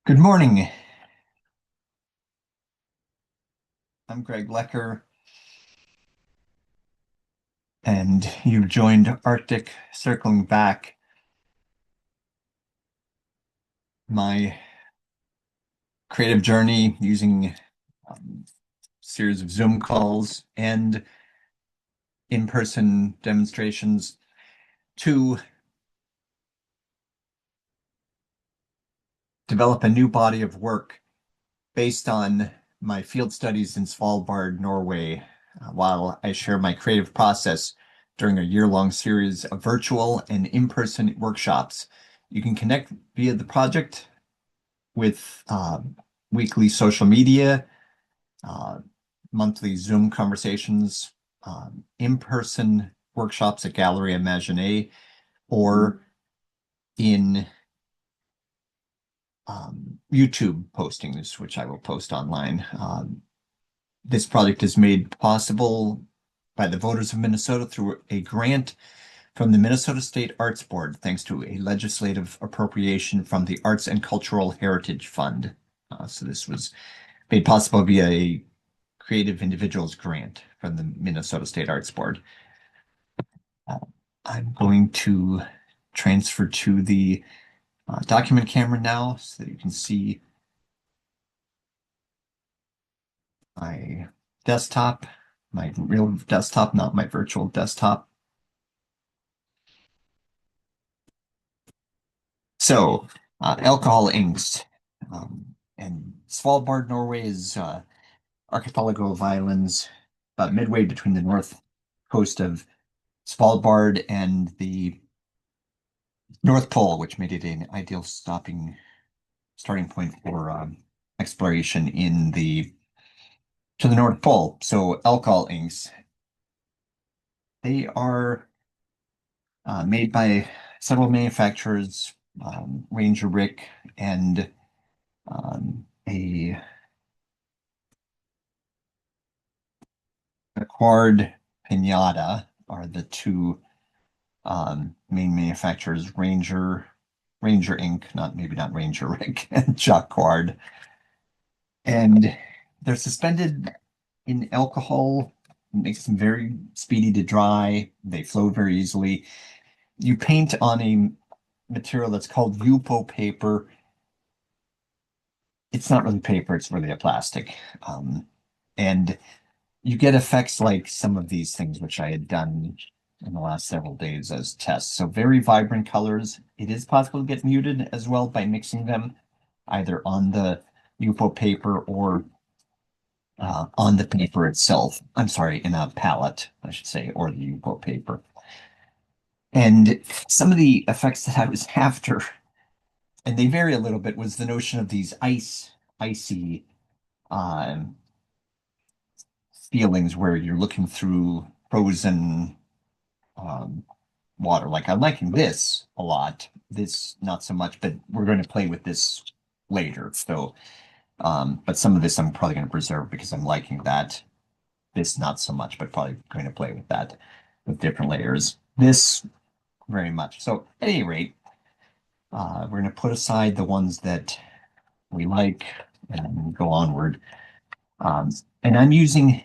Good morning. I'm Greg Lecker, and you've joined Arctic Circling Back, my creative journey using series of Zoom calls and in-person demonstrations to develop a new body of work based on my field studies in Svalbard, Norway, while I share my creative process during a year-long series of virtual and in-person workshops. You can connect via the project with weekly social media, uh, monthly Zoom conversations, in-person workshops at Gallery Imagine, or in YouTube postings, which I will post online. This project is made possible by the voters of Minnesota through a grant from the Minnesota State Arts Board, thanks to a legislative appropriation from the Arts and Cultural Heritage Fund. So this was made possible via a Creative Individuals grant from the Minnesota State Arts Board. I'm going to transfer to the document camera now so that you can see my desktop, my real desktop, not my virtual desktop. So, alcohol inks. And Svalbard, Norway is archipelago of islands about midway between the north coast of Svalbard and the North Pole, which made it an ideal starting point for exploration to the North Pole. So alcohol inks, they are made by several manufacturers, Ranger Rick and a Quard Pinata are the two main manufacturers. Ranger Ink, maybe not Ranger Rick, and Jacquard. And they're suspended in alcohol. It makes them very speedy to dry. They flow very easily. You paint on a material that's called Yupo paper. It's not really paper, it's really a plastic. And you get effects like some of these things, which I had done in the last several days as tests. So very vibrant colors. It is possible to get muted as well by mixing them either on the Yupo paper or on the paper itself. I'm sorry, in a palette, I should say, or the Yupo paper. And some of the effects that I was after, and they vary a little bit, was the notion of these icy um, feelings where you're looking through frozen um, water. Like I'm liking this a lot, this not so much, but we're going to play with this later. So, but some of this I'm probably going to preserve because I'm liking that. This not so much, but probably going to play with that with different layers. This very much. So at any rate, we're going to put aside the ones that we like and go onward. And I'm using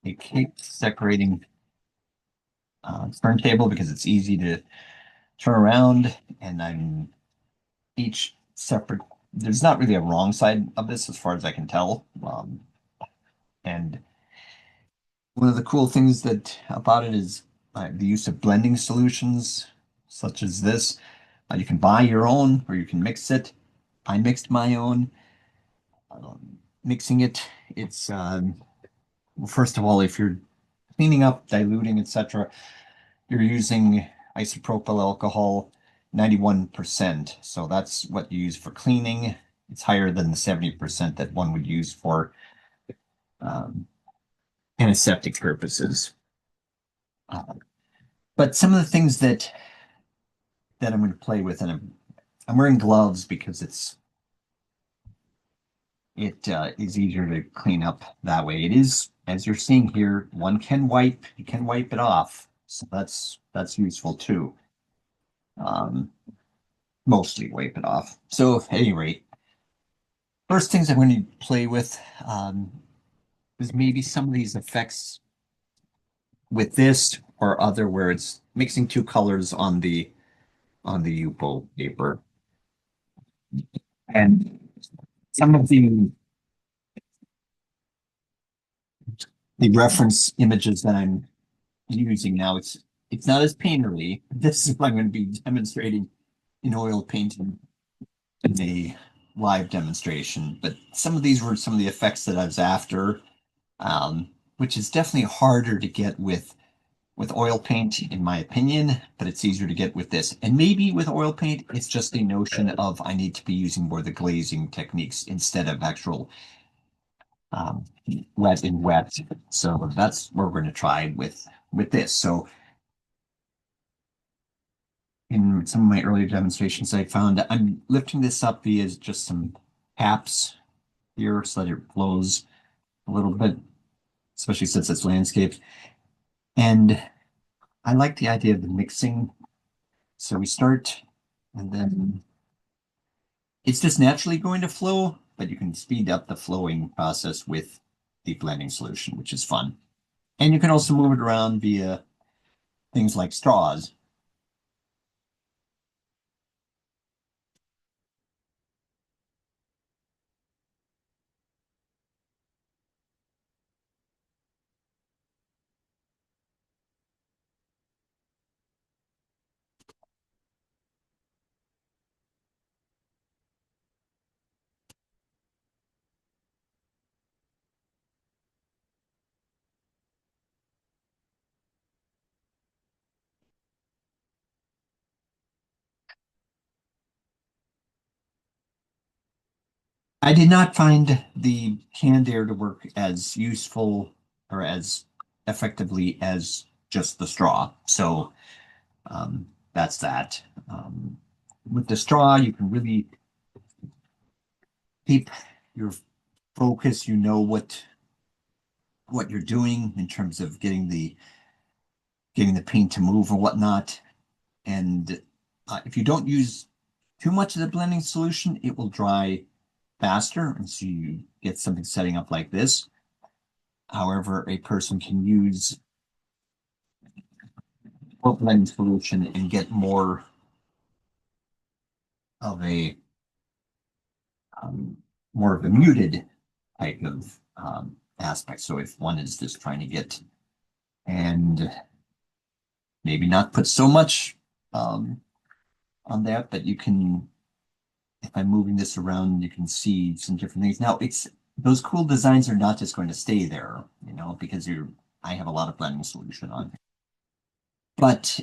a cake decorating turntable because it's easy to turn around, and I'm each separate. There's not really a wrong side of this as far as I can tell. And one of the cool things about it is the use of blending solutions such as this. You can buy your own or you can mix it. I mixed my own. Mixing it, it's well, first of all, if you're cleaning up, diluting, etc., you're using isopropyl alcohol 91%. So that's what you use for cleaning. It's higher than the 70% that one would use for um, antiseptic purposes. Uh, but some of the things that I'm going to play with, and I'm wearing gloves because it is easier to clean up that way. It is, as you're seeing here, you can wipe it off. So that's useful too. Um, Mostly wipe it off. So at any rate, first things I'm going to play with is maybe some of these effects with this or other where it's mixing two colors on the UPO paper. And some of the reference images that I'm using now, it's not as painterly. This is what I'm going to be demonstrating in oil painting in a live demonstration. But some of these were some of the effects that I was after, which is definitely harder to get with oil paint, in my opinion, but it's easier to get with this. And maybe with oil paint, it's just the notion of I need to be using more of the glazing techniques instead of actual um, wet and wet. So that's what we're going to try with this. So in some of my earlier demonstrations, I found I'm lifting this up via just some taps here so that it flows a little bit, especially since it's landscape. And I like the idea of the mixing. So we start, and then it's just naturally going to flow, but you can speed up the flowing process with the blending solution, which is fun. And you can also move it around via things like straws. I did not find the canned air to work as useful or as effectively as just the straw. So that's that. With the straw, you can really keep your focus. You know what you're doing in terms of getting the paint to move or whatnot. And if you don't use too much of the blending solution, it will dry faster. And so you get something setting up like this. However, a person can use more blending solution and get of a um, more of a muted type of aspect. So if one is just trying to get and maybe not put so much on that, but you can, if I'm moving this around, you can see some different things. Now it's those cool designs are not just going to stay there, because I have a lot of blending solution on, but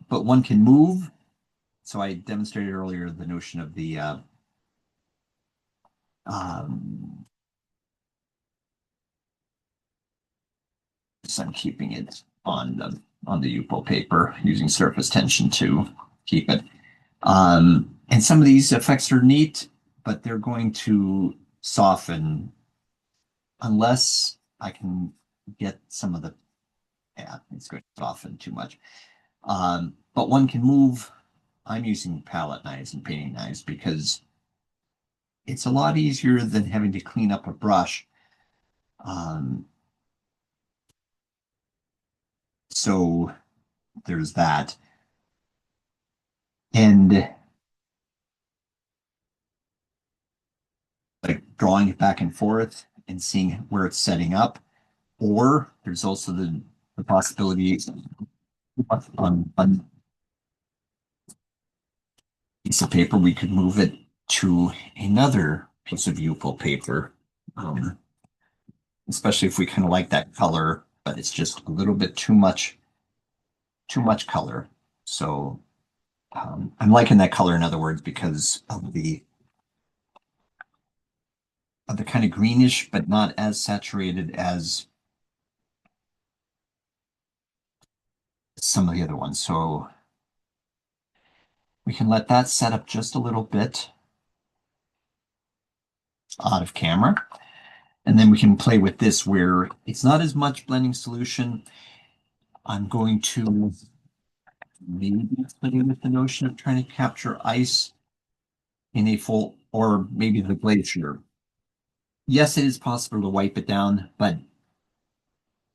one can move. So I demonstrated earlier the notion of the um, so I'm keeping it on the UPO paper using surface tension to keep it. And some of these effects are neat, but they're going to soften unless I can get some of the, yeah, it's going to soften too much. But one can move. I'm using palette knives and painting knives because it's a lot easier than having to clean up a brush. Um, so there's that. And like drawing it back and forth and seeing where it's setting up. Or there's also the possibility on piece of paper, we could move it to another piece of UPO paper, especially if we kind of like that color, but it's just a little bit too much color. So I'm liking that color, in other words, because of the kind of greenish, but not as saturated as some of the other ones. So we can let that set up just a little bit out of camera. And then we can play with this where it's not as much blending solution. I'm going to maybe play with the notion of trying to capture ice in a full or maybe the glacier. Yes, it is possible to wipe it down, but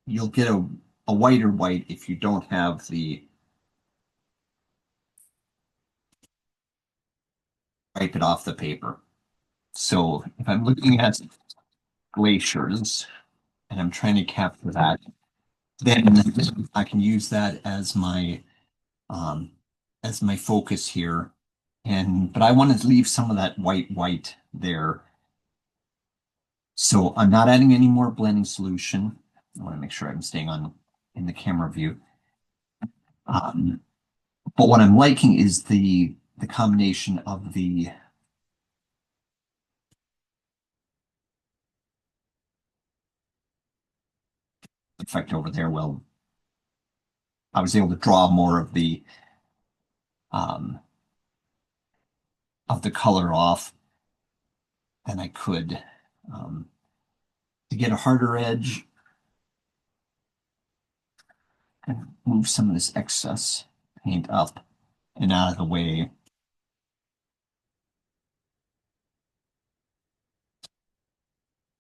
you'll get a whiter white if you don't have the wipe it off the paper. So if I'm looking at glaciers and I'm trying to capture that, then I can use that um, as my focus here. And but I want to leave some of that white there. So I'm not adding any more blending solution. I want to make sure I'm staying on in the camera view. Um, but what I'm liking is the combination of the effect over there. Well, I was able to draw more um, of the color off than I could. Um, to get a harder edge and move some of this excess paint up and out of the way.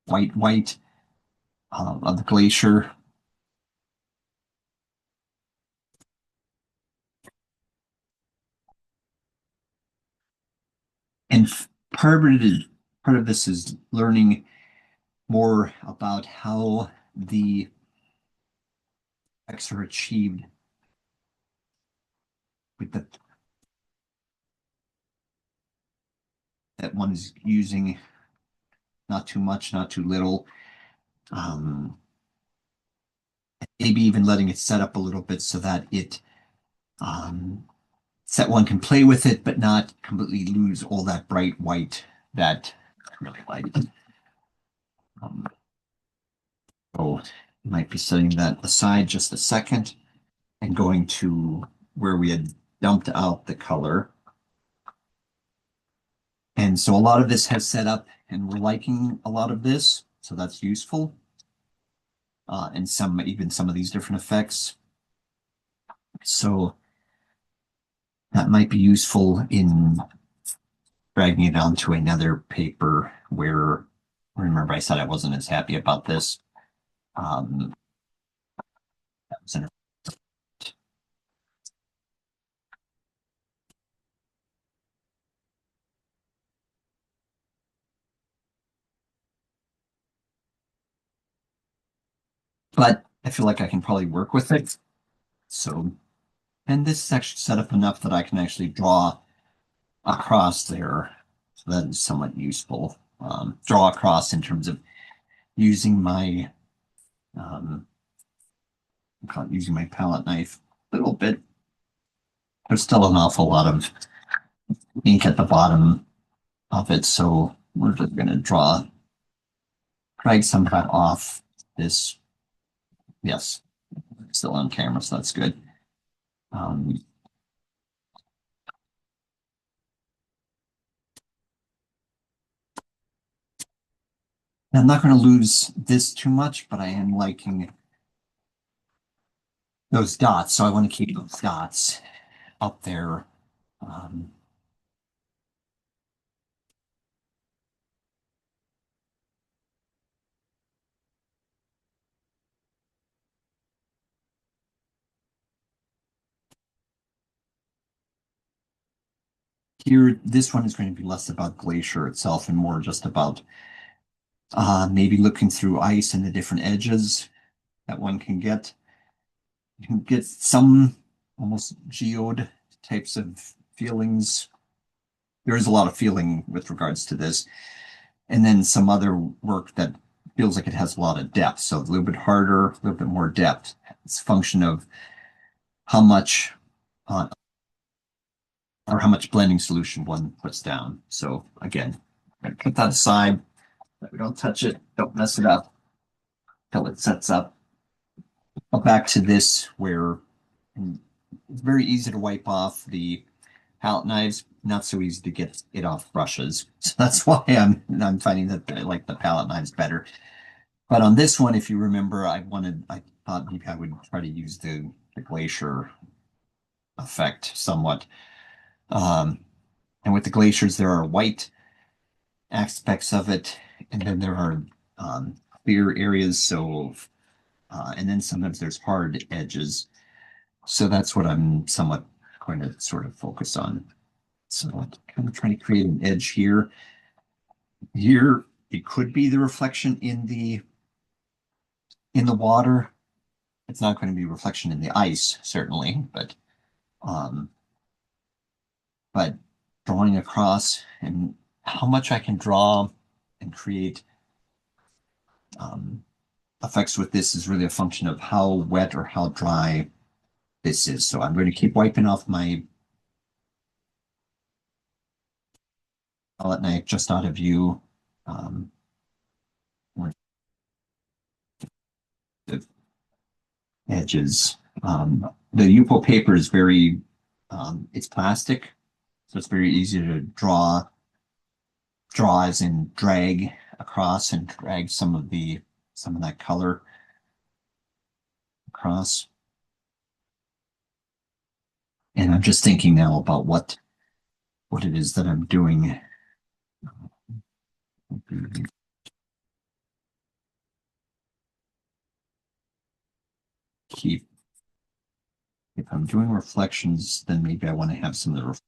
White of the glacier. And part of this is learning more about how the effects are achieved with the that one is using, not too much, not too little. Um, Maybe even letting it set up a little bit so that it um, that one can play with it, but not completely lose all that bright white that I really like. Um, so might be setting that aside just a second and going to where we had dumped out the color. And so a lot of this has set up and we're liking a lot of this. So that's useful. And even some of these different effects. So that might be useful in dragging it onto another paper where, remember I said I wasn't as happy about this. That was an but I feel like I can probably work with it. So, and this is actually set up enough that I can actually draw across there. So that is somewhat useful. Draw across in terms of using my um, using my palette knife a little bit. There's still an awful lot of ink at the bottom of it, so we're just going to drag some of that off this. Yes, still on camera, so that's good. Um, I'm not going to lose this too much, but I am liking those dots, so I want to keep those dots up there. Um, Here, this one is going to be less about glacier itself and more just about maybe looking through ice and the different edges that one can get. You can get some almost geode types of feelings. There is a lot of feeling with regards to this. And then some other work that feels like it has a lot of depth. So a little bit harder, a little bit more depth. It's a function of how much uh, or how much blending solution one puts down. So again, I'm gonna put that aside. We don't touch it, don't mess it up till it sets up. Back to this where it's very easy to wipe off the palette knives, not so easy to get it off brushes. So that's why I'm finding that I like the palette knives better. But on this one, if you remember, I thought maybe I would try to use the glacier effect somewhat. And with the glaciers, there are white aspects of it, and then there are clear areas. So, and then sometimes there's hard edges. So that's what I'm somewhat going to sort of focus on. So I'm kind of trying to create an edge here. Here, it could be the reflection in the water. It's not going to be reflection in the ice, certainly, um, but drawing across and how much I can draw and create effects with this is really a function of how wet or how dry this is. So I'm going to keep wiping off my palette knife just out of view. Um, the edges. The Yupo paper is very, it's plastic, so it's very easy to draw as in drag across and drag some of that color across. And I'm just thinking now about what it is that I'm doing. Keep If I'm doing reflections, then maybe I want to have some of the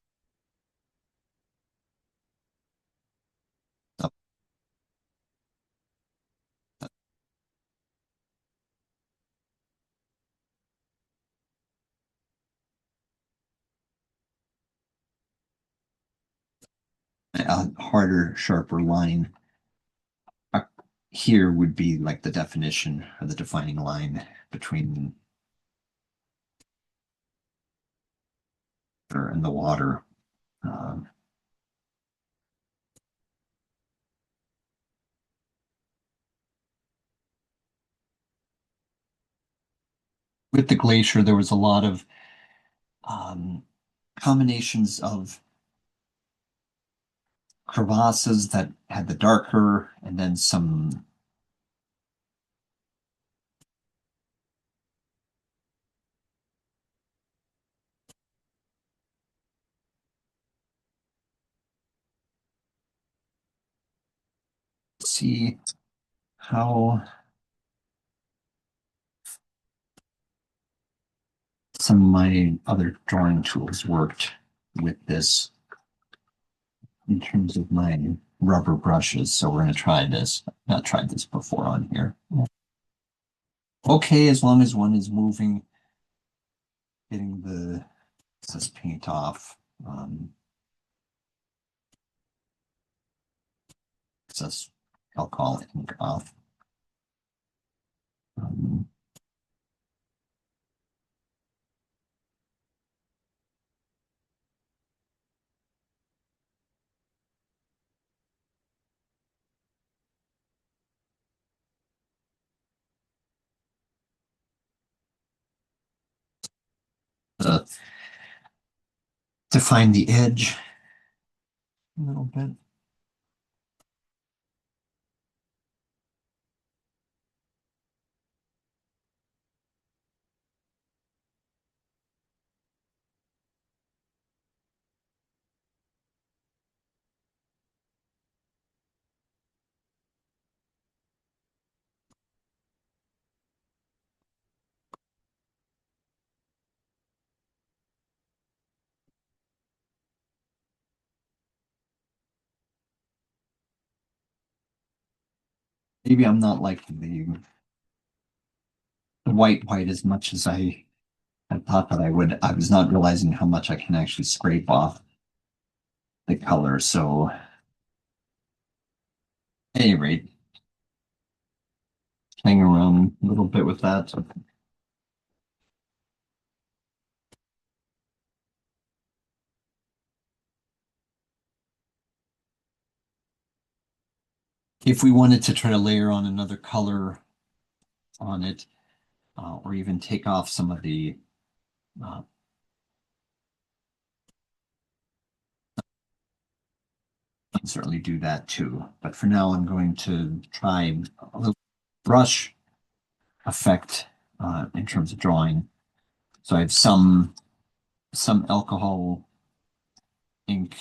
harder, sharper line. Here would be like the definition or the defining line between her and the water. Um, with the glacier, there was a lot of um, combinations of crevasses that had the darker, and then some see how some of my other drawing tools worked with this in terms of my rubber brushes. So we're going to try this. I've not tried this before on here. Okay, as long as one is moving, getting the excess paint off, excess alcohol ink off. Um, uh, define the edge a little bit. Maybe I'm not liking the white as much as I had thought that I would. I was not realizing how much I can actually scrape off the color. So, at any rate, playing around a little bit with that. If we wanted to try to layer on another color on it, or even take off some of the uh, I can certainly do that too. But for now, I'm going to try a little brush effect in terms of drawing. So I have some alcohol ink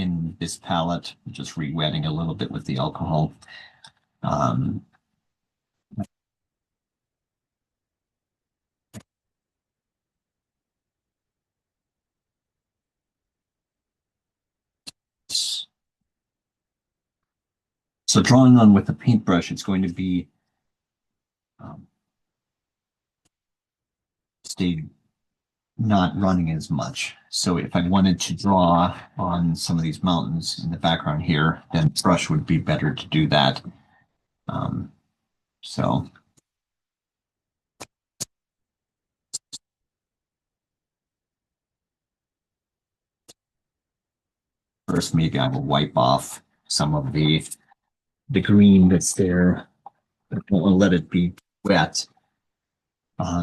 in this palette, just re-wetting a little bit with the alcohol. Um, so drawing on with a paintbrush, it's going to be um, stay not running as much. So if I wanted to draw on some of these mountains in the background here, then brush would be better to do that. Um, so first, maybe I will wipe off some of the green that's there. I don't want to let it be wet.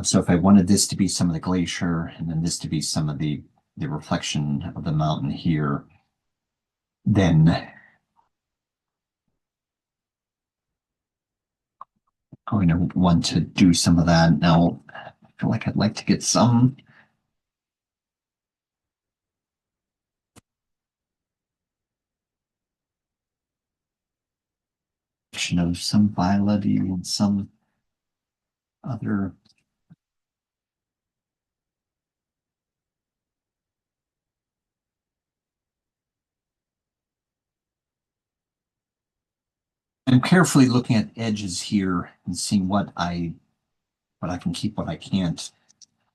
So if I wanted this to be some of the glacier and then this to be some of the reflection of the mountain here, then I'm going to want to do some of that. Now, I feel like I'd like to get some of some violet and some other. I'm carefully looking at edges here and seeing what I can keep, what I can't.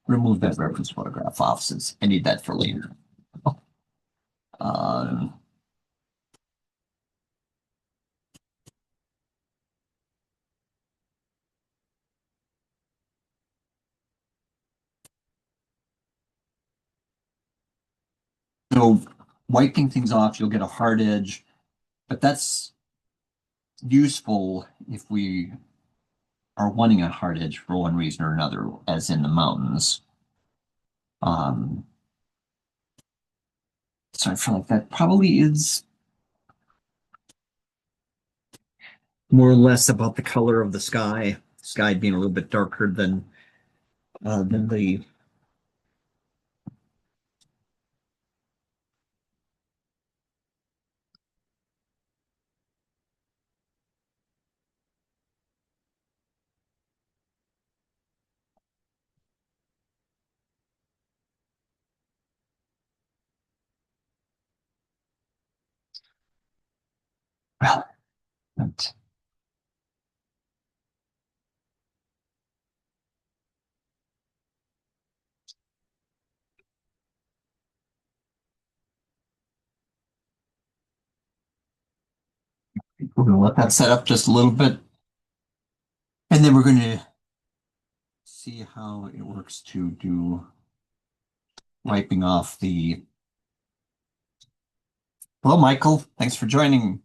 Remove that reference photograph off since I need that for later. Uh, so wiping things off, you'll get a hard edge, but that's useful if we are wanting a hard edge for one reason or another, as in the mountains. Um, so I feel like that probably is more or less about the color of the sky. Sky being a little bit darker than the. Well, that, we're going to let that set up just a little bit, and then we're going to see how it works to do wiping off the. Hello, Michael. Thanks for joining.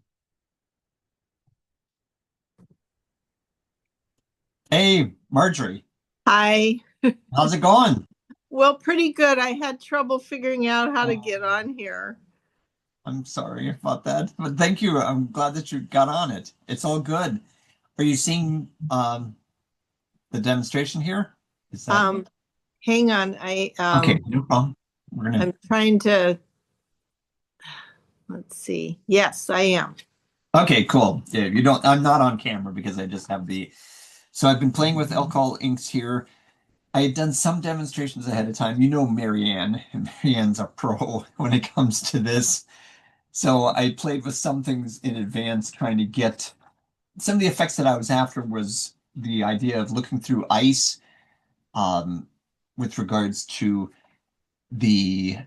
Hey, Marjorie. Hi. How's it going? Well, pretty good. I had trouble figuring out how to get on here. I'm sorry about that, but thank you. I'm glad that you got on it. It's all good. Are you seeing the demonstration here? Is that Um, Hang on. okay? No problem. I'm trying to, let's see. Yes, I am. Okay, cool. Yeah, you don't. I'm not on camera because I just have the. So I've been playing with alcohol inks here. I had done some demonstrations ahead of time. You know Marianne, and Marianne's a pro when it comes to this. So I played with some things in advance, trying to get some of the effects that I was after was the idea of looking through ice, um, with regards to the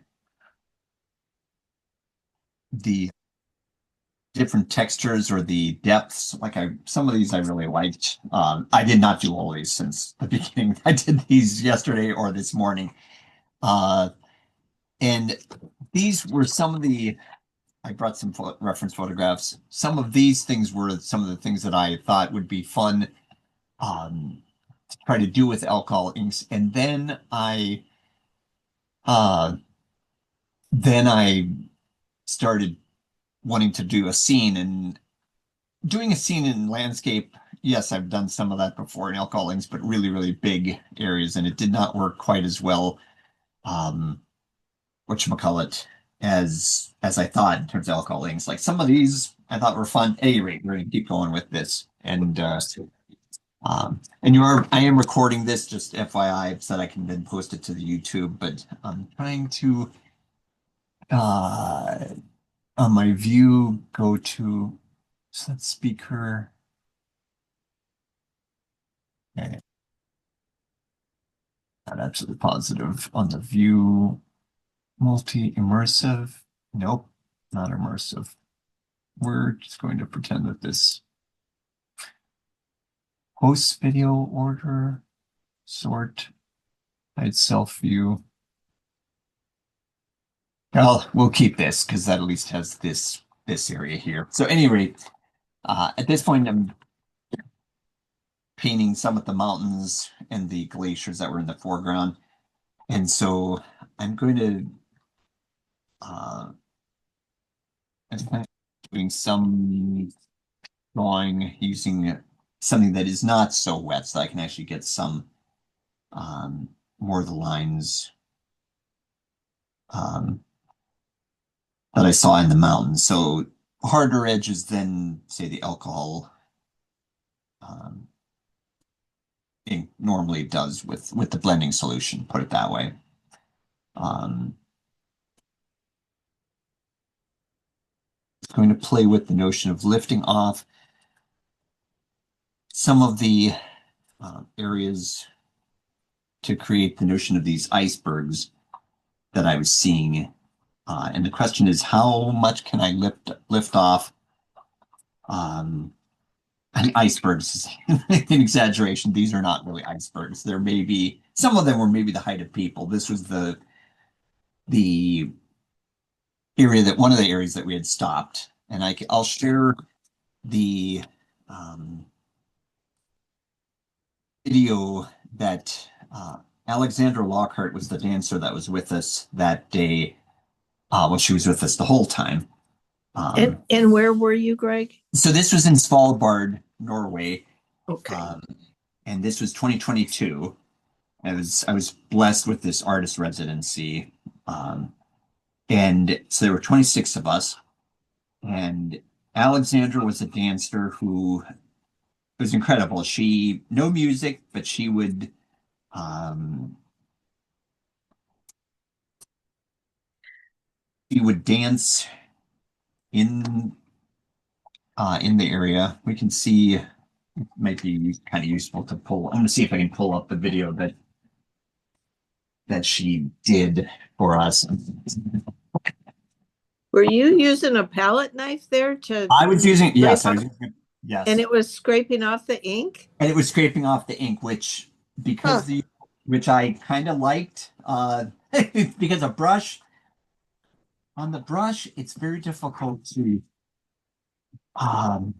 the different textures or the depths. Like some of these I really liked. I did not do all these since the beginning. I did these yesterday or this morning. Uh, and these were some of the, I brought some reference photographs. Some of these things were some of the things that I thought would be fun to try to do with alcohol inks. And uh, then I started wanting to do a scene and doing a scene in landscape. Yes, I've done some of that before in alcohol inks, but really, really big areas, and it did not work quite as well. Whatchamacallit. as I thought in terms of alcohol links. Like some of these I thought were fun. At any rate, we're gonna keep going with this. And I am recording this just FYI so that I can then post it to the YouTube, but I'm trying to uh on my view go to set speaker. Okay, not absolutely positive on the view. Multi-immersive. Nope, not immersive. We're just going to pretend that this host video order, sort, hide self view. Well, we'll keep this because that at least has this area here. So, at any rate, at this point, I'm painting some of the mountains and the glaciers that were in the foreground, and so I'm going to I'm doing some drawing using something that is not so wet, so I can actually get some more of the lines um, that I saw in the mountains. So harder edges than, say, the alcohol um, ink normally does with the blending solution, put it that way. It's going to play with the notion of lifting off some of the areas to create the notion of these icebergs that I was seeing. And the question is, how much can I lift off? Icebergs is an exaggeration. These are not really icebergs. There may be some of them were maybe the height of people. This was the area that one of the areas that we had stopped, and I'll share the video that Alexandra Lockhart was the dancer that was with us that day. Well, she was with us the whole time. And where were you, Greg? So this was in Svalbard, Norway. Okay. And this was 2022. I was blessed with this artist residency. And so there were 26 of us. And Alexandra was a dancer who was incredible. No music, but she would dance in the area. We can see it might be kind of useful to pull. I'm going to see if I can pull up the video that she did for us. Were you using a palette knife there to? I was using yes, yes, and it was scraping off the ink. And it was scraping off the ink, which which I kind of liked. Because a brush on the brush, it's very difficult to I'm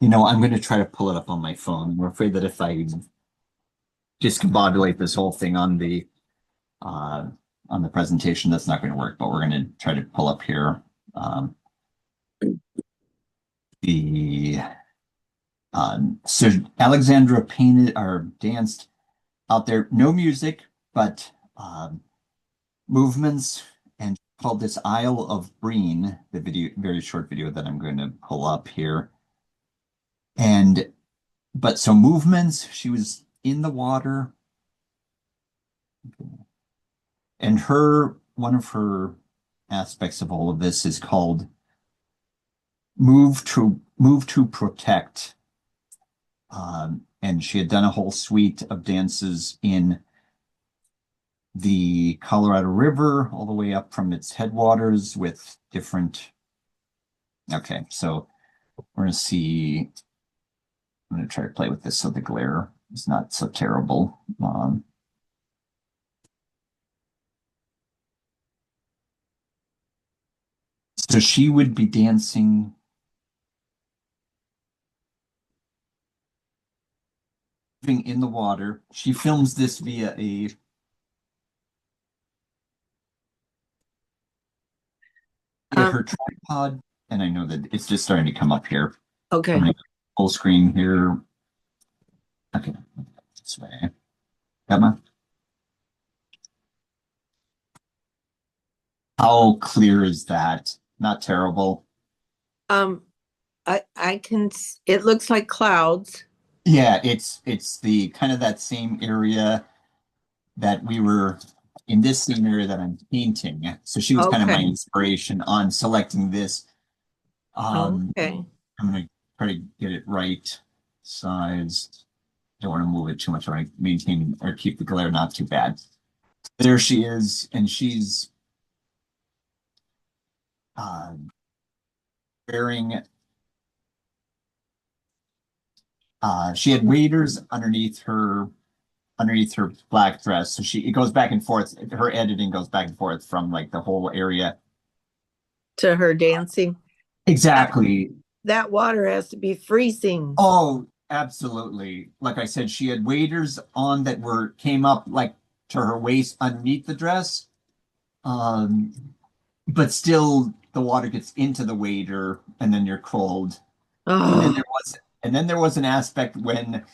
going to try to pull it up on my phone. I'm afraid that if I discombobulate this whole thing on the presentation, that's not going to work. But we're going to try to pull up here so Alexandra painted or danced out there, no music, but movements, and called this Isle of Breen, the video, very short video that I'm going to pull up here. But so movements, she was in the water. And one of her aspects of all of this is called move to protect. And she had done a whole suite of dances in the Colorado River all the way up from its headwaters with different. Okay, so we're going to see. I'm going to try to play with this so the glare is not so terrible. So she would be dancing in the water. She films this via her tripod, and I know that it's just starting to come up here. Okay. I'm gonna go full screen here. Okay, this way. Come on. How clear is that? Not terrible. Um, it looks like clouds. Yeah, it's the kind of that same area that we were in this same area that I'm painting. So she was kind of my Okay. inspiration on selecting this. Um, Okay. I'm gonna try to get it right size. Don't want to move it too much. I want to maintain or keep the glare not too bad. There she is, and she's uh, wearing. She had waders underneath her black dress. So it goes back and forth. Her editing goes back and forth from like the whole area. To her dancing. That, Exactly. that water has to be freezing. Oh, absolutely. Like I said, she had waders on that were came up like to her waist underneath the dress. Um, but still the water gets into the wader and then you're cold. And then Oh, there was an aspect when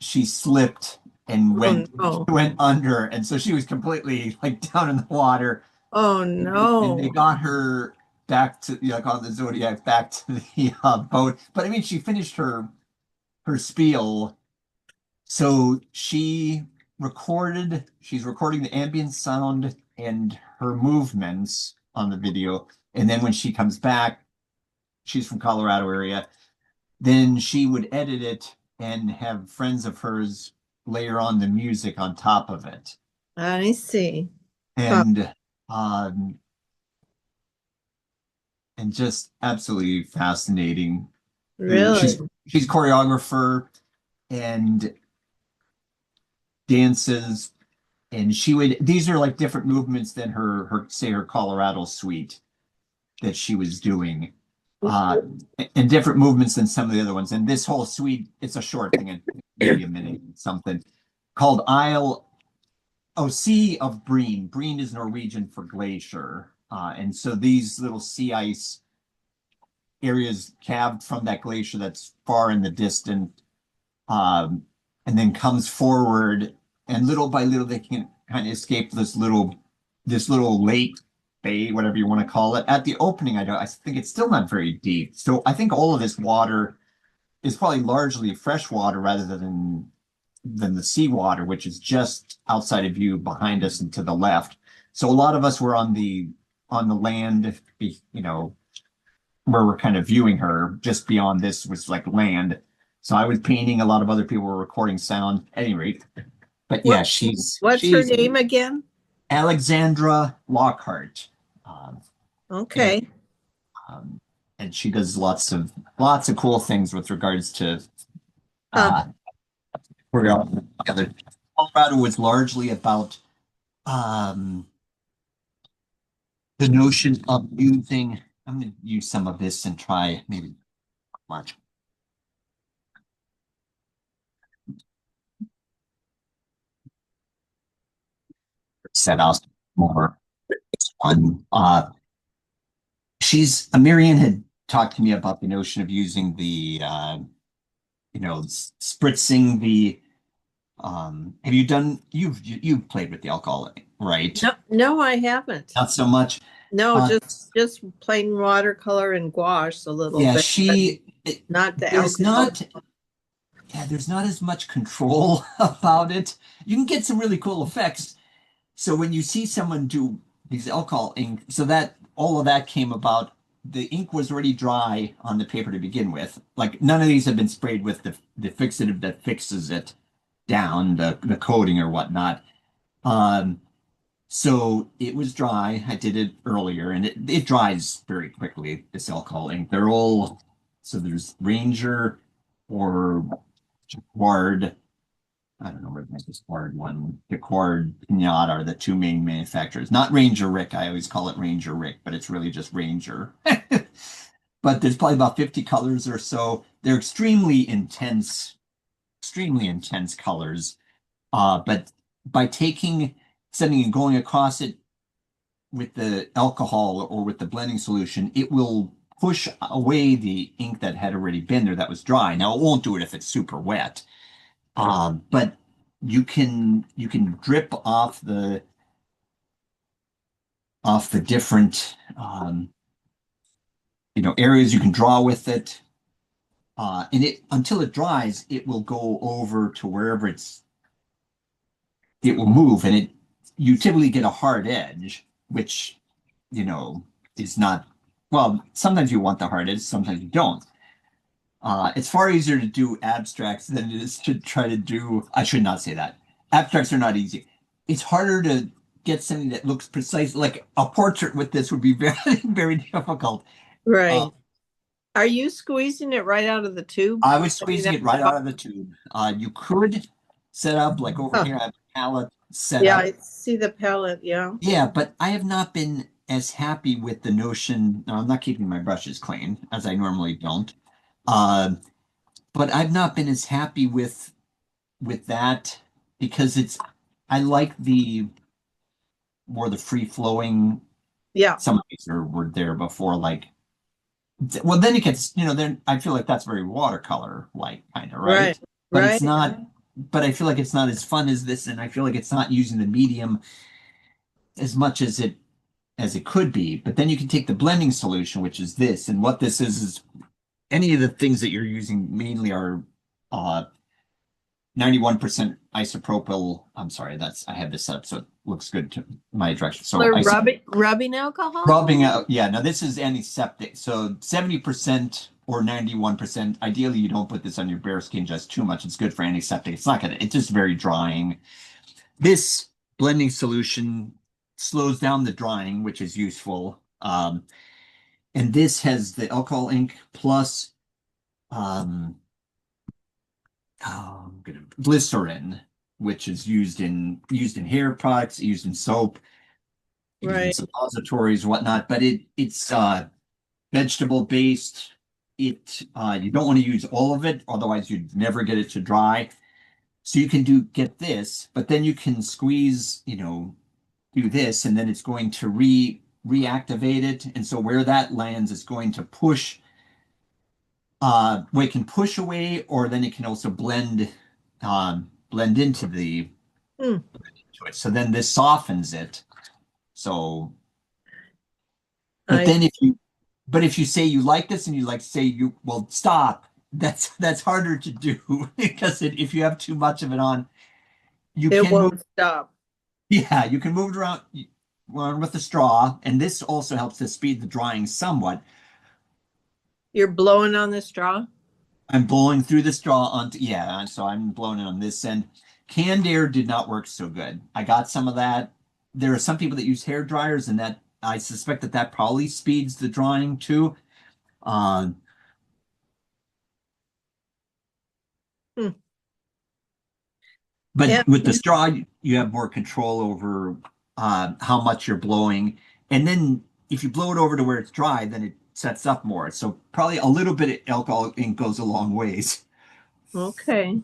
she slipped and oh no. went under, and so she was completely like down in the water. Oh And they no. got her back to like on the Zodiac back to the boat. But I mean, she finished her spiel. So she's recording the ambient sound and her movements on the video. And then when she comes back, she's from Colorado area, then she would edit it and have friends of hers layer on the music on top of it. I see. Huh, And um and just absolutely fascinating. really? She's choreographer and dances, and she would these are like different movements than her say her Colorado suite that she was doing. Uh and different movements than some of the other ones. And this whole suite, it's a short thing, maybe a minute something, called Sea of Breen. Breen is Norwegian for glacier. And so these little sea ice areas calved from that glacier that's far in the distance, um, and then comes forward, and little by little they can kind of escape this little lake bay, whatever you want to call it. At the opening, I think it's still not very deep. So I think all of this water is probably largely fresh water rather than the seawater, which is just outside of view behind us and to the left. So a lot of us were on the land, where we're kind of viewing her. Just beyond this was like land. So I was painting. A lot of other people were recording sound. At any rate, but yeah, What she's what's her she's name again? Alexandra Lockhart, um, and Okay. um, and she does lots of cool things with regards to Huh. uh, choreography. Colorado was largely about um, the notion of using. I'm going to use some of this and try maybe much set out more on. Marian had talked to me about the notion of using spritzing the. Have you've played with the alcohol, right? No, no, I haven't. Not so much. No, Uh, just plain watercolor and gouache a little yeah, bit, but not the there's alcohol. not. Yeah, there's not as much control about it. You can get some really cool effects. So when you see someone do these alcohol ink, so that all of that came about. The ink was already dry on the paper to begin with. Like none of these have been sprayed with the fixative that fixes it down, the coating or whatnot. Um, so it was dry. I did it earlier, and it dries very quickly. This alcohol ink. They're all so there's Ranger or Quard. I don't know where this Quard one. The Quard Pinata are the two main manufacturers. Not Ranger Rick. I always call it Ranger Rick, but it's really just Ranger. But there's probably about 50 colors or so. They're extremely intense colors. But by setting and going across it with the alcohol or with the blending solution, it will push away the ink that had already been there that was dry. Now it won't do it if it's super wet. But you can drip off off the different areas you can draw with it. And it until it dries, it will go over to wherever it will move, and you typically get a hard edge, which you know is not well. Sometimes you want the hard edge, sometimes you don't. It's far easier to do abstracts than it is to try to do. I should not say that. Abstracts are not easy. It's harder to get something that looks precise. Like a portrait with this would be very, very difficult. Uh, Right. Are you squeezing it right out of the tube? I was I mean, squeezing it right out of the tube. You could set up like over huh. here. I have a palette set Yeah, up. I see the palette. Yeah. Yeah, but I have not been as happy with the notion. No, I'm not keeping my brushes clean as I normally don't. Uh, but I've not been as happy with that because I like the more the free flowing. Yeah. Some of these were there before, like well, then it gets then I feel like that's very watercolor like kind of Right. right, but it's Right. not. But I feel like it's not as fun as this, and I feel like it's not using the medium as much as it could be. But then you can take the blending solution, which is this, and what this is any of the things that you're using mainly are uh 91% isopropyl. I'm sorry, I have this set up so it looks good to my direction. So Or rubbing alcohol? rubbing out, yeah, now this is antiseptic. So 70% or 91%. Ideally, you don't put this on your bare skin just too much. It's good for antiseptic. It's just very drying. This blending solution slows down the drying, which is useful. And this has the alcohol ink plus um, glycerin, which is used in hair products, used in soap, used in Right. suppositories, whatnot. But it's vegetable based. You don't want to use all of it, otherwise you'd never get it to dry. So you can get this, but then you can squeeze, do this, and then it's going to reactivate it. And so where that lands is going to push it can push away, or then it can also blend into Hmm. to it. So then this softens it. So, but I then if you say you like this and you like to say stop, that's harder to do because if you have too much of it on, you it can move. won't stop. Yeah, you can move it around with the straw, and this also helps to speed the drying somewhat. You're blowing on the straw? I'm blowing through the straw onto, yeah, so I'm blowing it on this end. Canned air did not work so good. I got some of that. There are some people that use hair dryers, and that I suspect that probably speeds the drying too. Uh, Hmm. but Yeah. with the straw, you have more control over how much you're blowing. And then if you blow it over to where it's dry, then it sets up more. So probably a little bit of alcohol ink goes a long ways. Okay.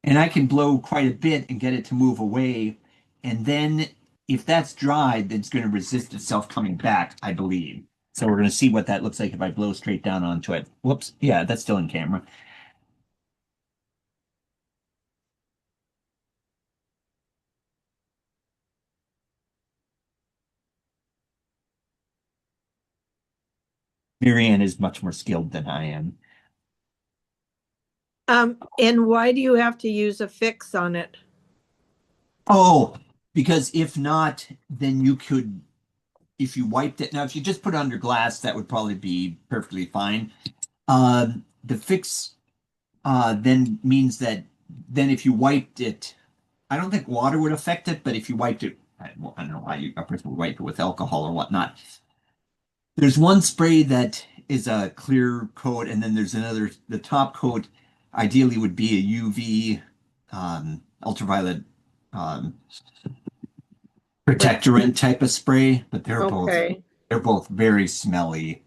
And I can blow quite a bit and get it to move away. And then if that's dried, then it's going to resist itself coming back, I believe. So we're going to see what that looks like if I blow straight down onto it. Whoops. Yeah, that's still in camera. Marianne is much more skilled than I am. And why do you have to use a fix on it? Oh, because if not, then you could, if you wiped it. Now, if you just put it under glass, that would probably be perfectly fine. The fix then means that then if you wiped it, I don't think water would affect it, but if you wiped it, well, I don't know why a person would wipe it with alcohol or whatnot. There's one spray that is a clear coat, and then there's another. The top coat ideally would be a UV ultraviolet um, Like, protectorant type of spray, but okay. they're both very smelly.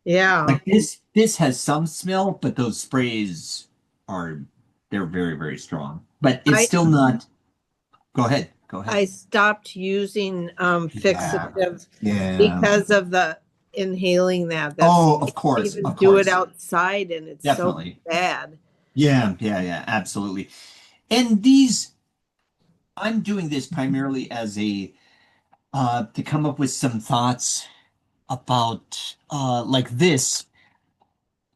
Yeah. Like this has some smell, but those sprays are they're very, very strong. But it's I still not. Go ahead. Go ahead. I stopped using Yeah. fixative Yeah. because of the inhaling that. That's Oh, of course, even of do it course. outside and it's so Definitely. bad. Yeah, yeah, yeah, absolutely. And these, I'm doing this primarily as a to come up with some thoughts about like this.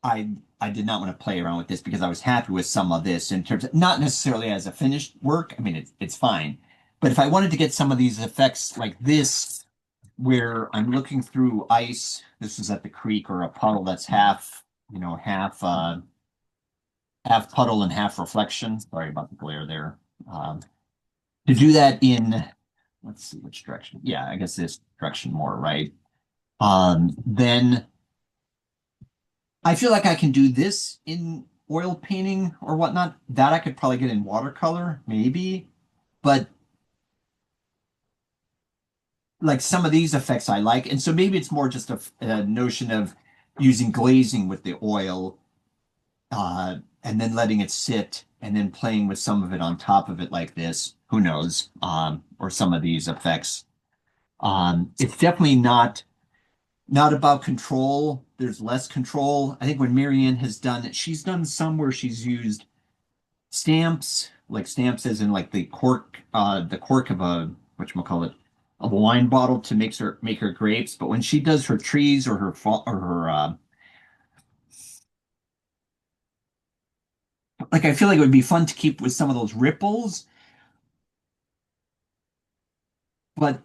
I did not want to play around with this because I was happy with some of this in terms of not necessarily as a finished work. I mean, it's fine. But if I wanted to get some of these effects like this, where I'm looking through ice, this is at the creek or a puddle that's half, half puddle and half reflection. Sorry about the glare there. Um, to do that in, let's see which direction. Yeah, I guess this direction more, right? Then I feel like I can do this in oil painting or whatnot. That I could probably get in watercolor, maybe. But like some of these effects I like. And so maybe it's more just a notion of using glazing with the oil and then letting it sit and then playing with some of it on top of it like this. Who knows? Or some of these effects. It's definitely not about control. There's less control. I think when Marianne has done it, she's done some where she's used stamps, like stamps as in like the cork of a whatchamacallit, of a wine bottle to make her grapes. But when she does her trees or her like I feel like it would be fun to keep with some of those ripples, but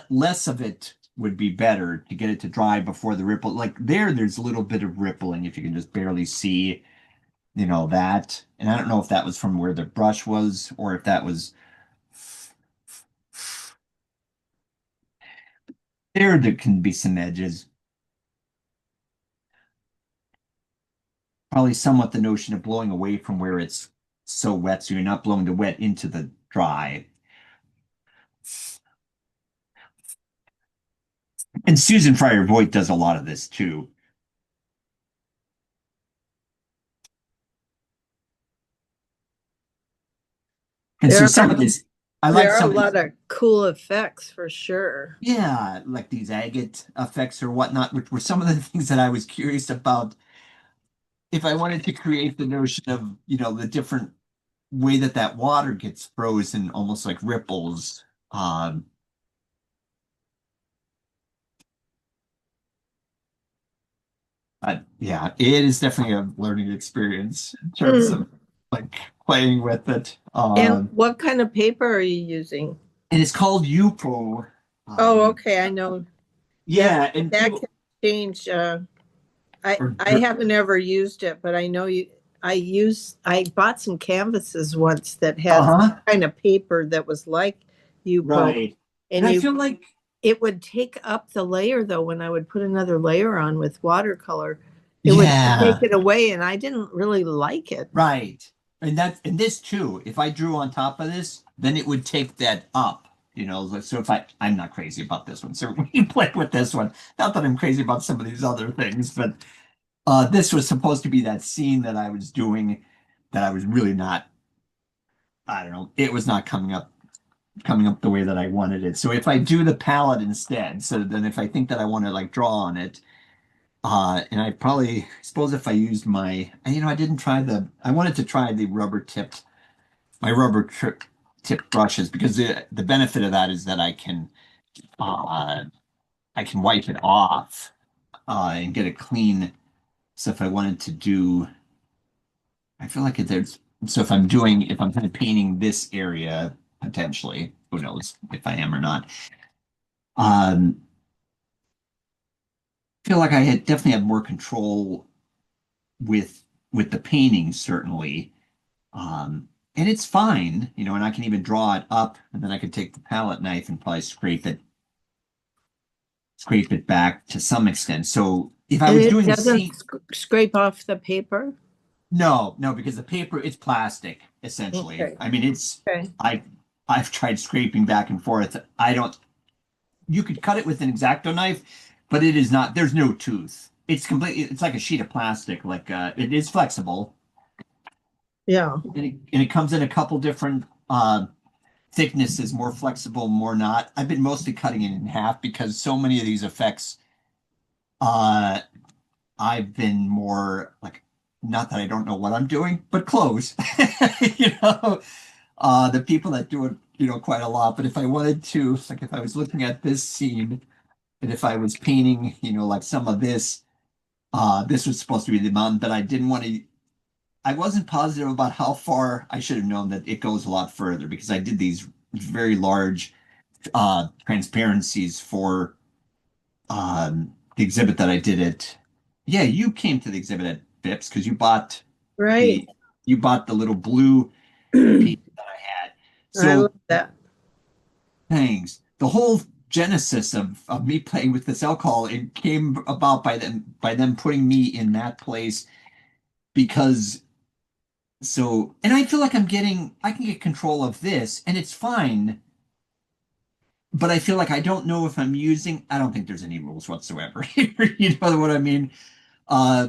less of it would be better to get it to dry before the ripple. Like there's a little bit of rippling if you can just barely see, that. And I don't know if that was from where the brush was or if that was there. There can be some edges. Probably somewhat the notion of blowing away from where it's so wet, so you're not blowing the wet into the dry. And Susan Fryer Voigt does a lot of this too. And so There some are of this, I like there are a some of lot these, of cool effects for sure. yeah, like these agate effects or whatnot, which were some of the things that I was curious about if I wanted to create the notion of, the different way that water gets frozen, almost like ripples. Um, yeah, it is definitely a learning experience in terms of Mm. like playing with it. And what kind of paper are you using? And it's called Yupo. Oh, Um, okay, I know that yeah, and that can people change. I or I haven't ever used it, but I know you. I bought some canvases once that had uh-huh, kind of paper that was like UPO, right. And and I you feel like it would take up the layer though. When I would put another layer on with watercolor, it would take yeah, it away, and I didn't really like it. right. And this too, if I drew on top of this, then it would take that up. So if I'm not crazy about this one. So we play with this one. Not that I'm crazy about some of these other things, but this was supposed to be that scene that I was doing that I was really not, I don't know, it was not coming up the way that I wanted it. So if I do the palette instead, so then if I think that I want to like draw on it, and I probably suppose if I used I didn't try I wanted to try my tip brushes because the benefit of that is that uh, I can wipe it off, and get it clean. So if I wanted to do, I feel like so if I'm kind of painting this area potentially, who knows if I am or not. Um, feel like definitely have more control with the painting, certainly. And it's fine, and I can even draw it up, and then I could take the palette knife and probably scrape it back to some extent. So if I And was it doing a doesn't scene, scrape off the paper. no, no, because the paper it's plastic essentially. Okay. I mean, Okay. I I've tried scraping back and forth. I don't. You could cut it with an X-Acto knife, but it is not. There's no tooth. It's completely. It's like a sheet of plastic. Like it is flexible, Yeah. and it comes in a couple different thicknesses, more flexible, more not. I've been mostly cutting it in half because so many of these effects, uh, I've been more like, not that I don't know what I'm doing, but close. You know, the people that do it, quite a lot. But if I wanted to, like if I was looking at this scene and if I was painting, like some of this, this was supposed to be the mountain, but I didn't want to, I wasn't positive about how far. I should have known that it goes a lot further because I did these very large transparencies for the exhibit that I did at. Yeah, you came to the exhibit at Phipps because Right. the you bought the little blue I piece that I had. love So that. things, the whole genesis of me playing with this alcohol, it came about by them putting me in that place because and I feel like I can get control of this and it's fine, but I feel like I don't know if I don't think there's any rules whatsoever here. You know what I mean? Uh,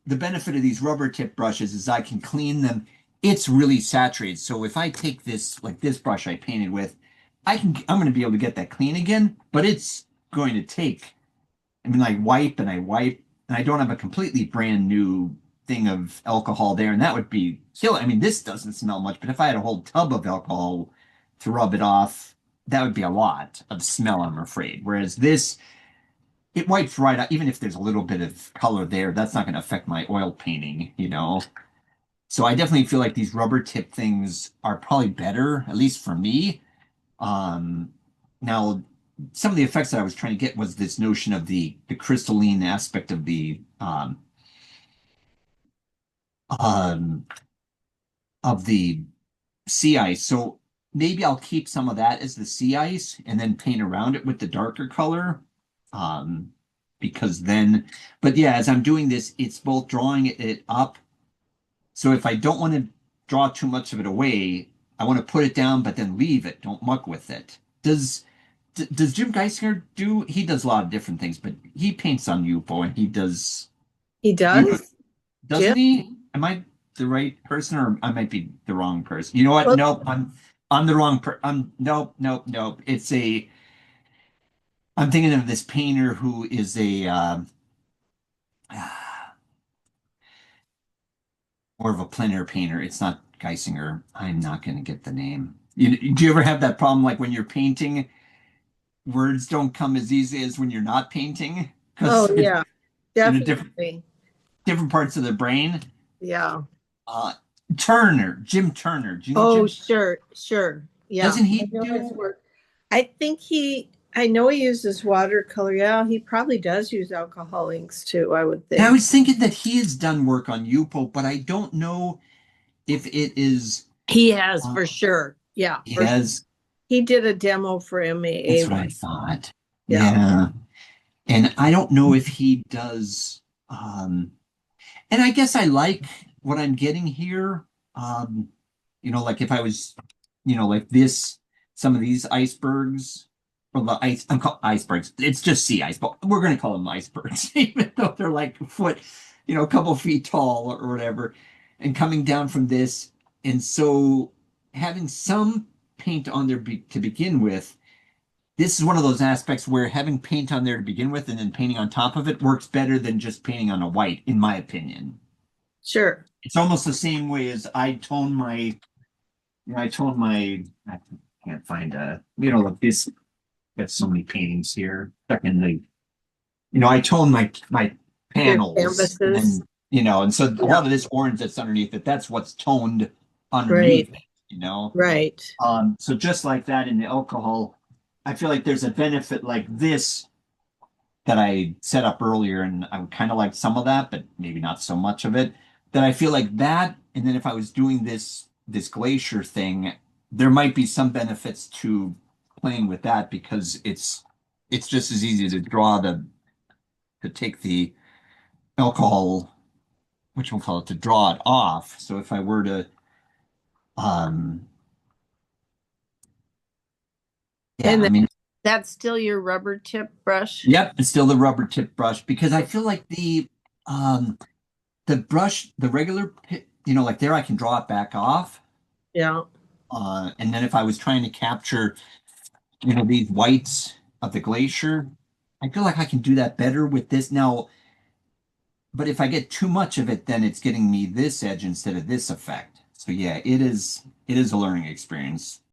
the benefit of these rubber tip brushes is I can clean them. It's really saturated. So if I take this, like this brush I painted with, I'm going to be able to get that clean again, but it's going to take, I mean, I wipe and I don't have a completely brand new thing of alcohol there. And that would be still, I mean, this doesn't smell much, but if I had a whole tub of alcohol to rub it off, that would be a lot of smell, I'm afraid. Whereas this, it wipes right out. Even if there's a little bit of color there, that's not going to affect my oil painting. So I definitely feel like these rubber tip things are probably better, at least for me. Um, Now, some of the effects that I was trying to get was this notion of the crystalline aspect um, of the sea ice. So maybe I'll keep some of that as the sea ice and then paint around it with the darker color. Um, because then, but yeah, as I'm doing this, it's both drawing it up. So if I don't want to draw too much of it away, I want to put it down, but then leave it. Don't muck with it. Does Jim Geisinger do? He does a lot of different things, but he paints on UFO and he does. He You does, Jim? doesn't he? Am I the right person, or I might be the wrong person? You know what? Well, Nope, I'm the wrong I'm nope, nope, nope. I'm thinking of this painter who is a more of a plein air painter. It's not Geisinger. I'm not going to get the name. Do you ever have that problem, like when you're painting, words don't come as easy as when you're not painting oh because it's yeah, in a different definitely. different parts of the brain? Yeah. Uh, Turner, Jim Turner. Do you know Oh, Jim? sure, sure. Yeah. Doesn't I he know his do? work. I know he uses watercolor. Yeah, he probably does use alcohol inks too, I would I think. was thinking that he has done work on Yupo, but I don't know if it is. He has Uh, for sure. Yeah, he for sure. has. He did a demo for MAA That's what one. I thought. Yeah, Yeah, and I don't know if he does. And I guess I like what I'm getting here. Um, like if I was, like this, some of these icebergs, or the ice, I'm called icebergs. It's just sea ice, but we're going to call them icebergs, even though they're like a foot, a couple feet tall or whatever, and coming down from this. And so having some paint on there to begin with, this is one of those aspects where having paint on there to begin with and then painting on top of it works better than just painting on a white, in my opinion. sure. It's almost the same way as I can't find like this, got so many paintings here. Secondly, I tone my Your panels canvases. and so a Yeah, lot of this orange that's underneath it, that's what's toned right, underneath it. right. So just like that in the alcohol, I feel like there's a benefit like this that I set up earlier, and I kind of like some of that, but maybe not so much of it. That I feel like that, and then if I was doing this glacier thing, there might be some benefits to playing with that because it's just as easy to draw to take the alcohol, which we'll call it, to draw it off. So if I were to, um, yeah, And I mean, that's still your rubber tip brush? yep, it's still the rubber tip brush because I feel like um the brush, the regular, like there, I can draw it back off. Yeah, And then if I was trying to capture, these whites of the glacier, I feel like I can do that better with this now. But if I get too much of it, then it's getting me this edge instead of this effect. So yeah, it is a learning experience.